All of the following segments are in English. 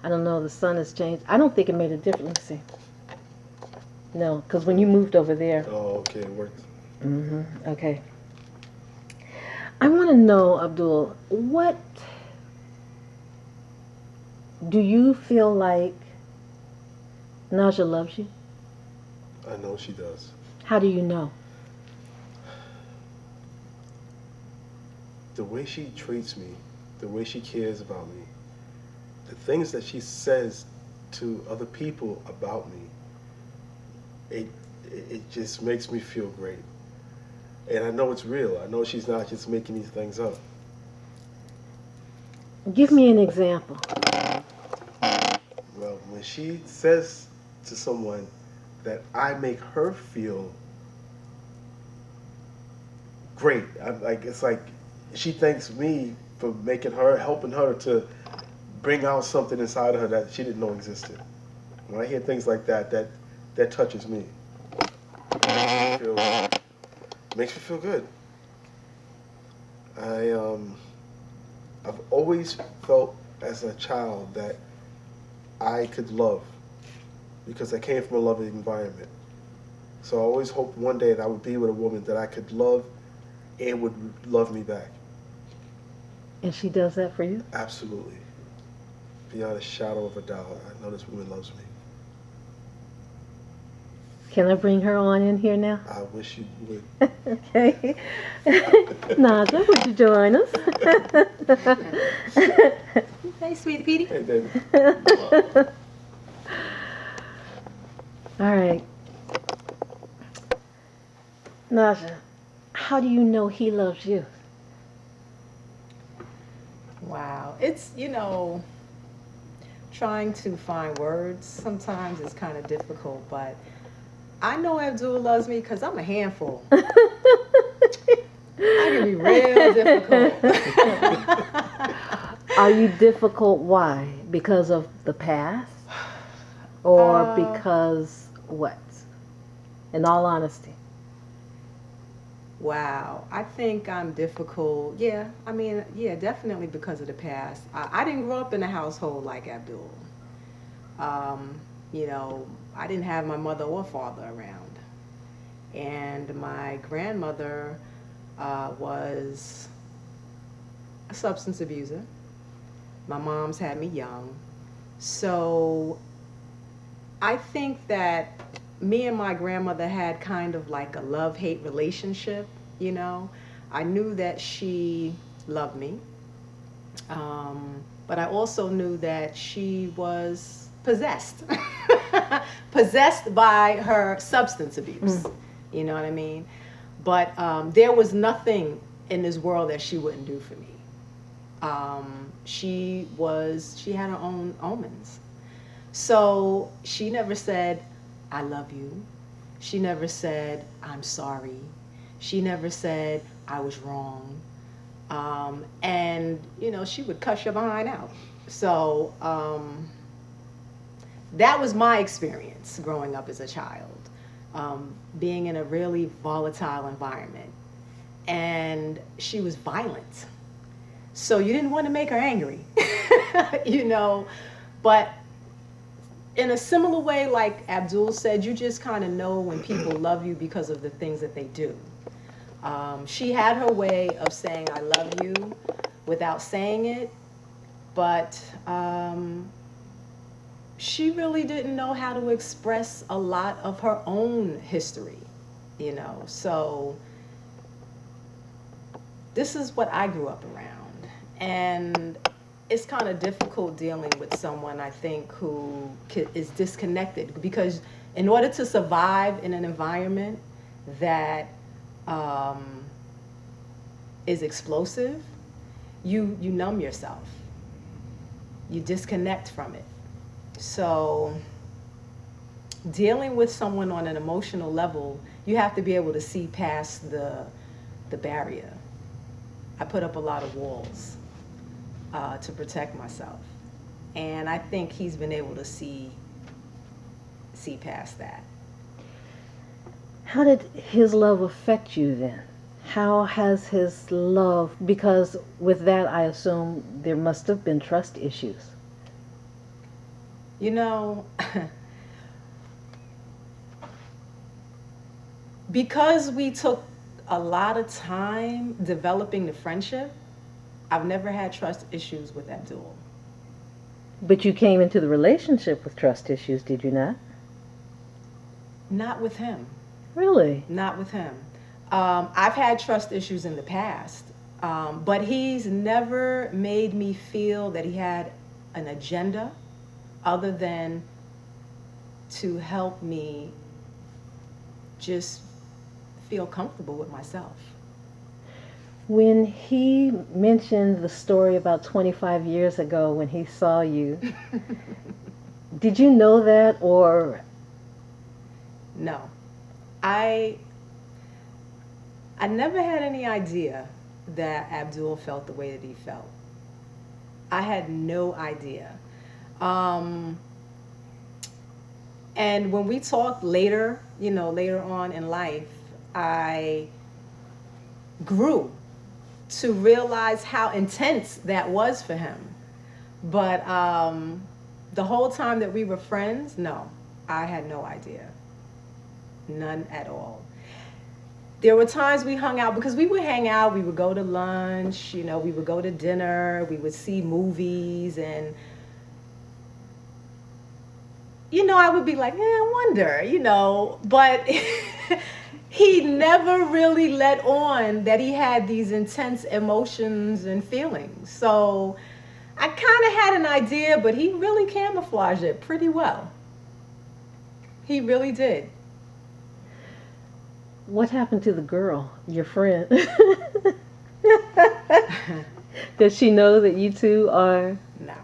I don't know, the sun has changed. I don't think it made a difference. Let me see. No, because when you moved over there. Oh, okay, it worked. Okay. I want to know, Abdul, what do you feel like Naja loves you? I know she does. How do you know? The way she treats me, the way she cares about me, the things that she says to other people about me, it it just makes me feel great. And I know it's real. I know she's not just making these things up. Give me an example. Well, when she says to someone that I make her feel great, I'm like it's like she thanks me for making her, helping her to bring out something inside of her that she didn't know existed. When I hear things like that, that touches me. It makes me feel good. I I've always felt as a child that I could love because I came from a loving environment. So I always hoped one day that I would be with a woman that I could love and would love me back. And she does that for you? Absolutely. Beyond a shadow of a doubt, I know this woman loves me. Can I bring her on in here now? I wish you would. Okay. Naja, would you join us? Hey, sweetie Petey. Hey, baby. All right. Naja, how do you know he loves you? Wow. It's, trying to find words sometimes is kind of difficult, but I know Abdul loves me because I'm a handful. I can be real difficult. Are you difficult? Why? Because of the past? Or because what? In all honesty. Wow. I think I'm difficult. Yeah, I mean, yeah, definitely because of the past. I didn't grow up in a household like Abdul. Um, you know, I didn't have my mother or father around. And my grandmother was a substance abuser. My mom's had me young. So I think that me and my grandmother had kind of like a love-hate relationship, you know. I knew that she loved me, but I also knew that she was possessed, possessed by her substance abuse. You know what I mean? But there was nothing in this world that she wouldn't do for me. She had her own omens. So she never said, I love you. She never said, I'm sorry. She never said, I was wrong. And, she would cuss your behind out. So that was my experience growing up as a child, being in a really volatile environment. And she was violent. So you didn't want to make her angry, But in a similar way, like Abdul said, you just kind of know when people love you because of the things that they do. She had her way of saying, I love you without saying it, but she really didn't know how to express a lot of her own history. So this is what I grew up around. And it's kind of difficult dealing with someone, I think, who is disconnected, because in order to survive in an environment that is explosive, you numb yourself. You disconnect from it. So dealing with someone on an emotional level, you have to be able to see past the barrier. I put up a lot of walls to protect myself, and I think he's been able to see past that. How did his love affect you then? How has his love, because with that I assume there must have been trust issues. You know, because we took a lot of time developing the friendship, I've never had trust issues with Abdul. But you came into the relationship with trust issues, did you not? Not with him. Really? Not with him. I've had trust issues in the past, but he's never made me feel that he had an agenda other than to help me just feel comfortable with myself. When he mentioned the story about 25 years ago when he saw you, did you know that or No, I I never had any idea that Abdul felt the way that he felt. I had no idea. Um, and when we talked later, later on in life, I grew to realize how intense that was for him. But the whole time that we were friends, no, I had no idea. None at all. There were times we hung out because we would hang out, we would go to lunch, we would go to dinner, we would see movies, and I would be like, I wonder, but he never really let on that he had these intense emotions and feelings. So I kind of had an idea, but he really camouflaged it pretty well. He really did. what happened to the girl, your friend? Does she know that you two are? No.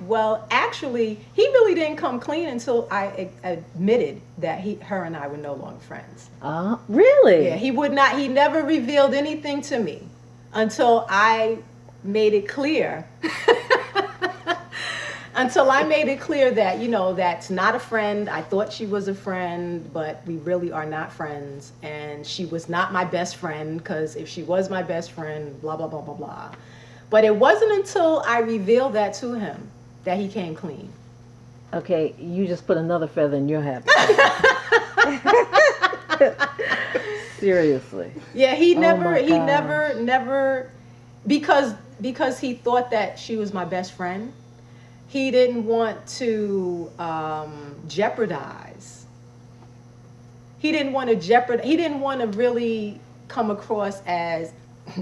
Well, actually, he really didn't come clean until I admitted that her and I were no longer friends. Really? Yeah, he never revealed anything to me until I made it clear. Until I made it clear that, that's not a friend. I thought she was a friend, but we really are not friends. And she was not my best friend, because if she was my best friend, blah, blah, blah, blah, blah. But it wasn't until I revealed that to him that he came clean. Okay, you just put another feather in your hat. Seriously. Yeah, he never, because he thought that she was my best friend. He didn't want to jeopardize. He didn't want to jeopardize. He didn't want to really come across as,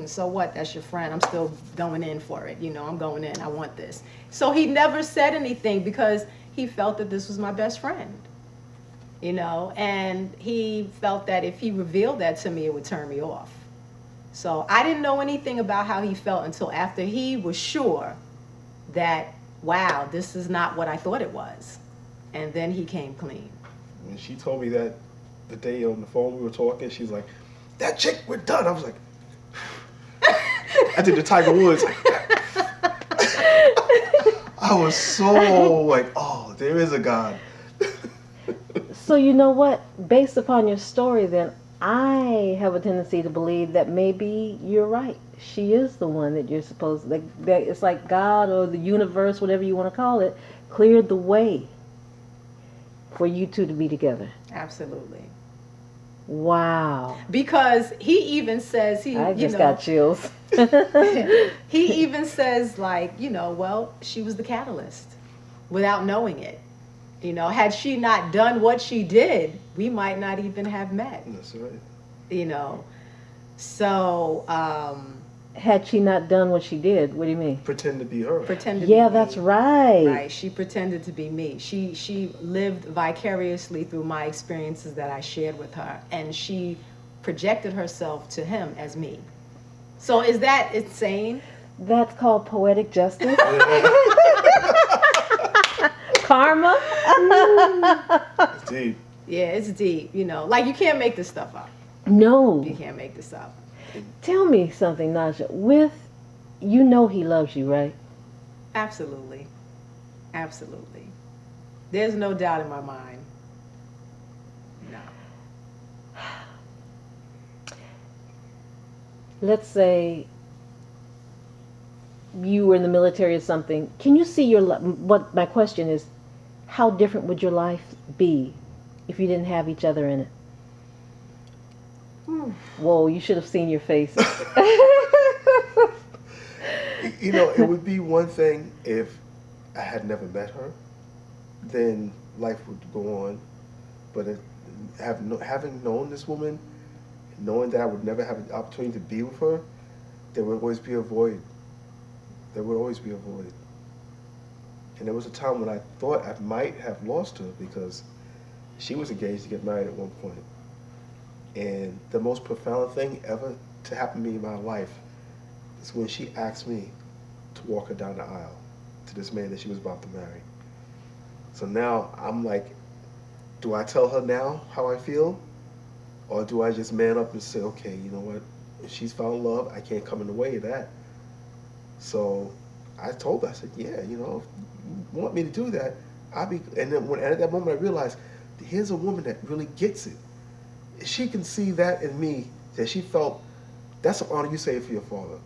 so what? That's your friend. I'm still going in for it. I'm going in. I want this. So he never said anything because he felt that this was my best friend. And he felt that if he revealed that to me, it would turn me off. So I didn't know anything about how he felt until after he was sure that, wow, this is not what I thought it was. And then he came clean. When she told me that the day on the phone we were talking, she's like, that chick, we're done. I was like, I did the Tiger Woods. I was so like, oh, there is a God. So you know what? Based upon your story, then I have a tendency to believe that maybe you're right. She is the one that you're supposed to, that it's like God or the universe, whatever you want to call it, cleared the way for you two to be together. Absolutely. Wow. Because he even says, I just got chills. he even says, like, well, she was the catalyst without knowing it. Had she not done what she did, we might not even have met. That's right. So, had she not done what she did, what do you mean? Pretend to be her. Yeah, that's right. Right. She pretended to be me. She lived vicariously through my experiences that I shared with her, and she projected herself to him as me. So is that insane? That's called poetic justice. Karma. It's deep. Yeah, it's deep. Like, you can't make this stuff up. No. You can't make this up. Tell me something, Najaah. He loves you, right? Absolutely. Absolutely. There's no doubt in my mind. No. Let's say you were in the military or something, can you see what my question is, how different would your life be if you didn't have each other in it? Hmm. Whoa, you should have seen your faces. You know, it would be one thing if I had never met her, then life would go on. But having known this woman, knowing that I would never have an opportunity to be with her, there would always be a void. There would always be a void. And there was a time when I thought I might have lost her because she was engaged to get married at one point. And the most profound thing ever to happen to me in my life is when she asked me to walk her down the aisle to this man that she was about to marry. So now I'm like, do I tell her now how I feel? Or do I just man up and say, okay, you know what? If she's found love, I can't come in the way of that. So I told her, I said, yeah, you know, if you want me to do that, I'll be. And then at that moment I realized, here's a woman that really gets it. She can see that in me, that she felt, that's an honor you say for your father.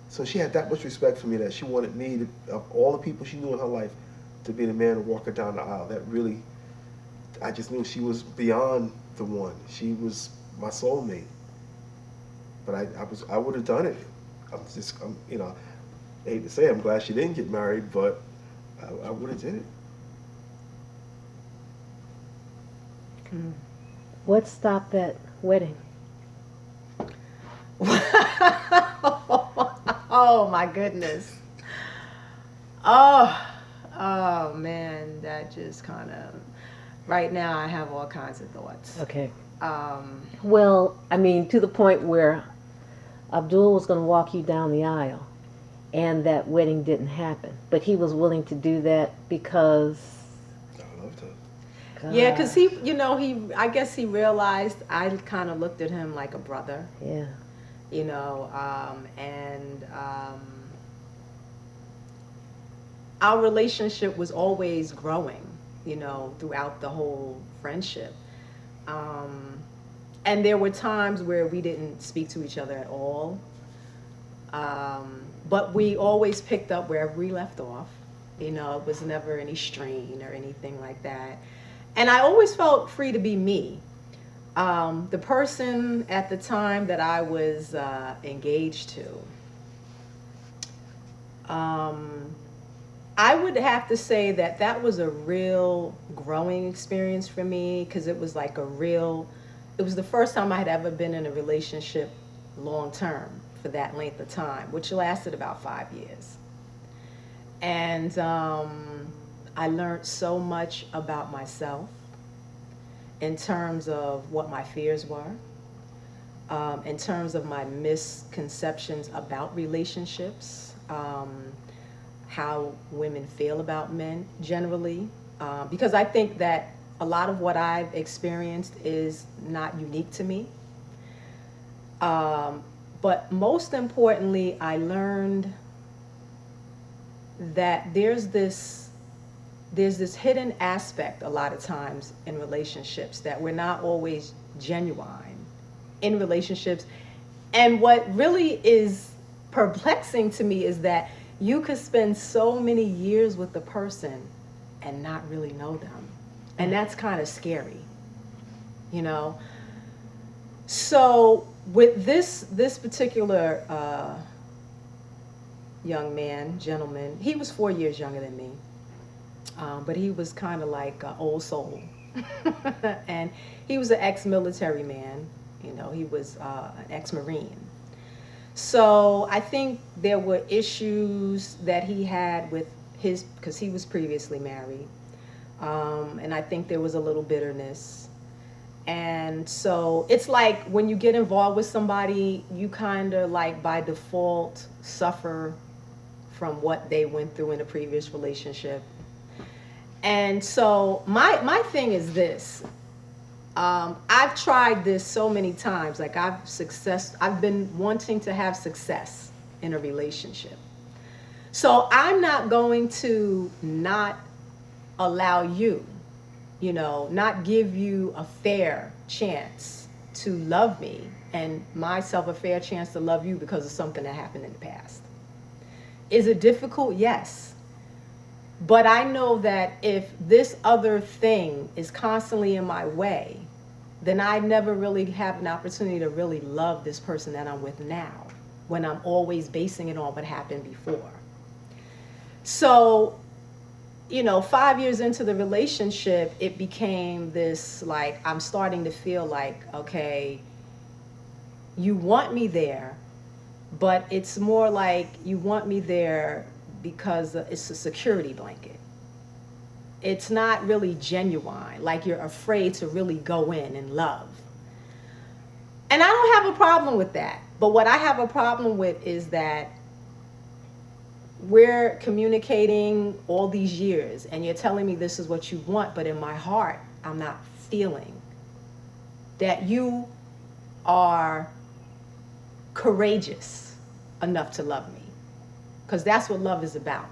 So she had that much respect for me that she wanted me to, of all the people she knew in her life, to be the man to walk her down the aisle. That really, I just knew she was beyond the one. She was my soulmate. But I would have done it. You know, I hate to say I'm glad she didn't get married, but I would have did it. Hmm. What stopped that wedding? Oh my goodness. Oh, oh man, that just kind of. Right now, I have all kinds of thoughts. Okay. Um, Well, I mean, to the point where Abdul was going to walk you down the aisle, and that wedding didn't happen, but he was willing to do that because, I loved her. yeah, because gosh, I guess he realized I kind of looked at him like a brother, yeah, and our relationship was always growing, throughout the whole friendship. Um, and there were times where we didn't speak to each other at all. But we always picked up wherever we left off. It was never any strain or anything like that. And I always felt free to be me. The person at the time that I was engaged to, I would have to say that that was a real growing experience for me because it was like it was the first time I had ever been in a relationship long term for that length of time, which lasted about 5 years. And I learned so much about myself in terms of what my fears were, in terms of my misconceptions about relationships, how women feel about men generally, because I think that a lot of what I've experienced is not unique to me. But most importantly, I learned that there's this hidden aspect a lot of times in relationships that we're not always genuine in relationships. And what really is perplexing to me is that you could spend so many years with the person and not really know them. And that's kind of scary, you know? So with this particular young man, gentleman, he was 4 years younger than me. But he was kind of like an old soul. And he was an ex-military man. He was an ex-Marine. So I think there were issues that he had with because he was previously married. And I think there was a little bitterness. And so it's like when you get involved with somebody, you kind of like by default suffer from what they went through in a previous relationship. And so my thing is this. I've tried this so many times. Like I've been wanting to have success in a relationship. So I'm not going to not allow you, not give you a fair chance to love me and myself a fair chance to love you because of something that happened in the past. Is it difficult? Yes. But I know that if this other thing is constantly in my way, then I never really have an opportunity to really love this person that I'm with now, when I'm always basing it on what happened before. So, 5 years into the relationship, it became this, like, I'm starting to feel like, okay, you want me there, but it's more like you want me there because it's a security blanket. It's not really genuine, like you're afraid to really go in and love. And I don't have a problem with that. But what I have a problem with is that we're communicating all these years and you're telling me this is what you want, but in my heart, I'm not feeling that you are courageous enough to love me. Because that's what love is about.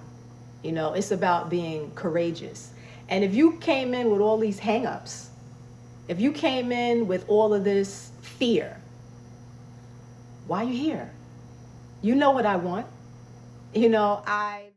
It's about being courageous. And if you came in with all these hang-ups, if you came in with all of this fear, why are you here? You know what I want. I